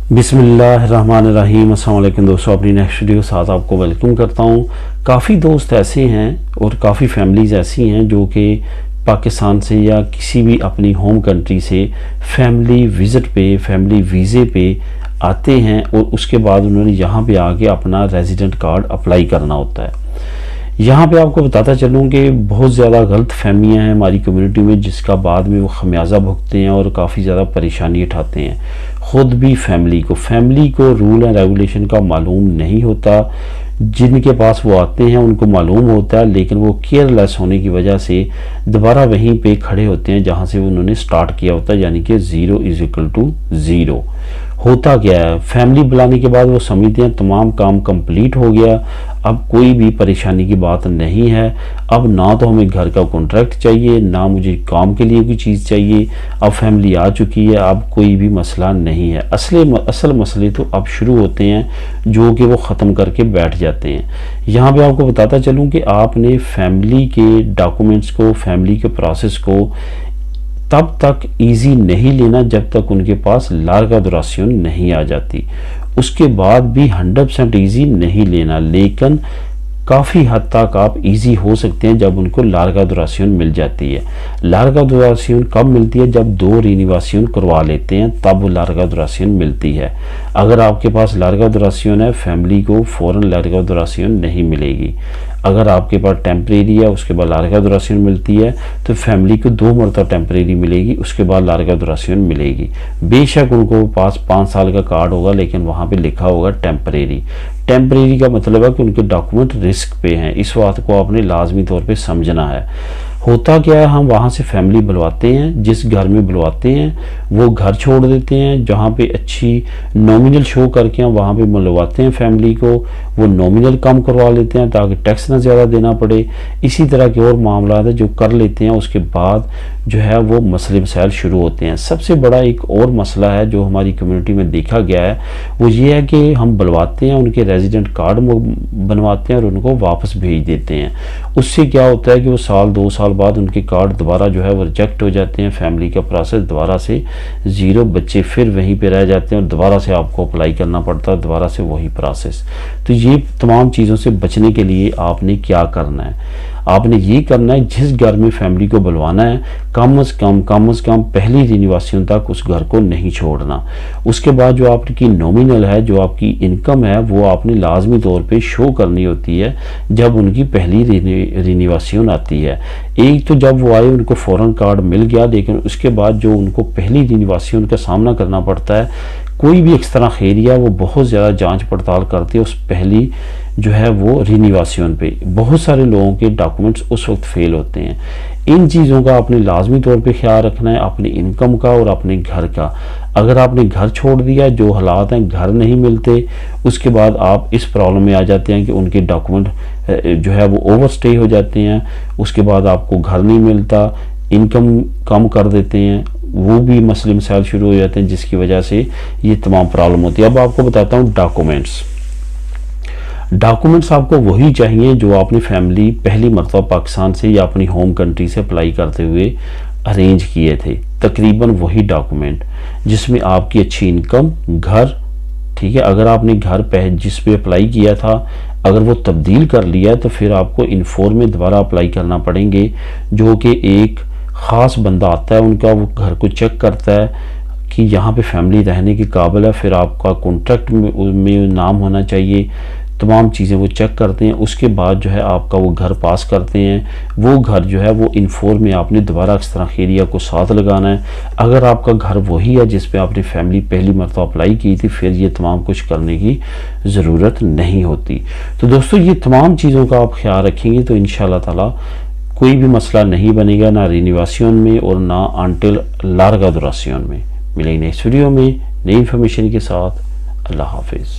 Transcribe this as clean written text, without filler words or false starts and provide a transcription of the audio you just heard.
बिस्मिल्लाहिर्रहमानिर्रहीम। अस्सलाम वालेकुम दोस्तों, अपनी नेक्स्ट वीडियो के साथ आपको वेलकम करता हूँ। काफ़ी दोस्त ऐसे हैं और काफ़ी फैमिलीज़ ऐसी हैं जो कि पाकिस्तान से या किसी भी अपनी होम कंट्री से फैमिली विज़िट पे, फैमिली वीज़े पे आते हैं और उसके बाद उन्होंने यहाँ पे आके अपना रेजिडेंट कार्ड अप्लाई करना होता है। यहाँ पे आपको बताता चलूँ कि बहुत ज़्यादा गलत फहमियाँ हैं हमारी कम्युनिटी में, जिसका बाद में वो खमियाजा भुगतते हैं और काफ़ी ज़्यादा परेशानी उठाते हैं। ख़ुद भी फैमिली को रूल एंड रेगुलेशन का मालूम नहीं होता। जिनके पास वो आते हैं उनको मालूम होता है, लेकिन वो केयरलेस होने की वजह से दोबारा वहीं पे खड़े होते हैं जहाँ से उन्होंने स्टार्ट किया होता है, यानी कि 0 = 0। होता क्या है, फैमिली बुलाने के बाद वो समझते हैं तमाम काम कंप्लीट हो गया, अब कोई भी परेशानी की बात नहीं है। अब ना तो हमें घर का कॉन्ट्रैक्ट चाहिए, ना मुझे काम के लिए कोई चीज़ चाहिए। अब फैमिली आ चुकी है, अब कोई भी मसला नहीं है। असल मसले तो अब शुरू होते हैं जो कि वो ख़त्म करके बैठ जाते हैं। यहाँ पे आपको बताता चलूँ कि आपने फैमिली के डॉक्यूमेंट्स को, फैमिली के प्रोसेस को तब तक इजी नहीं लेना जब तक उनके पास लार्गा दुरासियोन नहीं आ जाती। उसके बाद भी 100% इजी नहीं लेना, लेकिन काफ़ी हद तक आप इजी हो सकते हैं जब उनको लार्गा दुरासियोन मिल जाती है। लार्गा दुरासियोन कब मिलती है? जब 2 रिनिवासियोन करवा लेते हैं तब वो लार्गा दुरासियोन मिलती है। अगर आपके पास लार्गा दुरासियोन है, फैमिली को फ़ौरन लार्गा दुरासियोन नहीं मिलेगी। अगर आपके पास टेम्परेरी है, उसके बाद लार्गा दुरासियोन मिलती है, तो फैमिली को 2 मरतबा टेम्परेरी मिलेगी, उसके बाद लार्गा दुरासियोन मिलेगी। बेशक उनको पास 5 साल का कार्ड होगा, लेकिन वहाँ पे लिखा होगा टेम्परेरी। टेम्परेरी का मतलब है कि उनके डॉक्यूमेंट रिस्क पे हैं। इस बात को आपने लाजमी तौर पे समझना है। होता क्या है, हम वहाँ से फैमिली बुलवाते हैं, जिस घर में बुलवाते हैं वो घर छोड़ देते हैं जहाँ पे अच्छी नॉमिनल शो करके हम वहाँ पे बुलवाते हैं फैमिली को। वो नॉमिनल कम करवा लेते हैं ताकि टैक्स ना ज़्यादा देना पड़े। इसी तरह के और मामला है जो कर लेते हैं। उसके बाद जो है वो मसले मसाइल शुरू होते हैं। सबसे बड़ा एक और मसला है जो हमारी कम्युनिटी में देखा गया है, वो ये है कि हम बुलवाते हैं, उनके रेजिडेंट कार्ड बनवाते हैं और उनको वापस भेज देते हैं। उससे क्या होता है कि वो साल 2 साल बाद उनके कार्ड दोबारा जो है वो रिजेक्ट हो जाते हैं। फैमिली का प्रोसेस दोबारा से 0, बच्चे फिर वहीं पे रह जाते हैं और दोबारा से आपको अप्लाई करना पड़ता है, दोबारा से वही प्रोसेस। तो ये तमाम चीज़ों से बचने के लिए आपने क्या करना है? आपने ये करना है, जिस घर में फैमिली को बुलवाना है कम से कम पहली रिनिवासियों तक उस घर को नहीं छोड़ना। उसके बाद जो आपकी नॉमिनल है, जो आपकी इनकम है, वो आपने लाजमी तौर पे शो करनी होती है जब उनकी पहली रिनिवासियों आती है। एक तो जब वो आए उनको फ़ौरन कार्ड मिल गया, लेकिन उसके बाद जो उनको पहली रिनिवासियों का सामना करना पड़ता है, कोई भी एक्स्ट्रा खैरिया वो बहुत ज़्यादा जांच पड़ताल करती है उस पहली जो है वो रिनिवासियों पे। बहुत सारे लोगों के डॉक्यूमेंट्स उस वक्त फेल होते हैं। इन चीज़ों का आपने लाजमी तौर पे ख्याल रखना है, अपनी इनकम का और अपने घर का। अगर आपने घर छोड़ दिया, जो हालात हैं, घर नहीं मिलते, उसके बाद आप इस प्रॉब्लम में आ जाते हैं कि उनके डॉक्यूमेंट जो है वो ओवरस्टे हो जाते हैं। उसके बाद आपको घर नहीं मिलता, इनकम कम कर देते हैं, वो भी मसले मसाइल शुरू हो जाते हैं, जिसकी वजह से ये तमाम प्रॉब्लम होती है। अब आपको बताता हूँ डॉक्यूमेंट्स आपको वही चाहिए जो आपने फैमिली पहली मरतबा पाकिस्तान से या अपनी होम कंट्री से अप्लाई करते हुए अरेंज किए थे। तकरीबन वही डॉक्यूमेंट जिसमें आपकी अच्छी इनकम, घर, ठीक है। अगर आपने घर जिस पे अप्लाई किया था अगर वो तब्दील कर लिया है तो फिर आपको इन4 में दोबारा अप्लाई करना पड़ेंगे, जो कि एक ख़ास बंदा आता है उनका, वो घर को चेक करता है कि यहाँ पे फैमिली रहने के काबिल है। फिर आपका कॉन्ट्रैक्ट में नाम होना चाहिए, तमाम चीज़ें वो चेक करते हैं। उसके बाद जो है आपका वो घर पास करते हैं। वो घर जो है वो इन4 में आपने दोबारा एक्स्ट्रा खैरिया को साथ लगाना है। अगर आपका घर वही है जिस पे आपने फैमिली पहली मरतबा अप्लाई की थी, फिर ये तमाम कुछ करने की ज़रूरत नहीं होती। तो दोस्तों, ये तमाम चीज़ों का आप ख्याल रखेंगे तो इंशाअल्लाह ताला कोई भी मसला नहीं बनेगा, ना रिनिवासियोन में और ना अंटिल लार्गा दुरासियोन में। मिलेंगे नेक्स्ट वीडियो में नई इन्फॉर्मेशन के साथ। अल्लाह हाफिज़।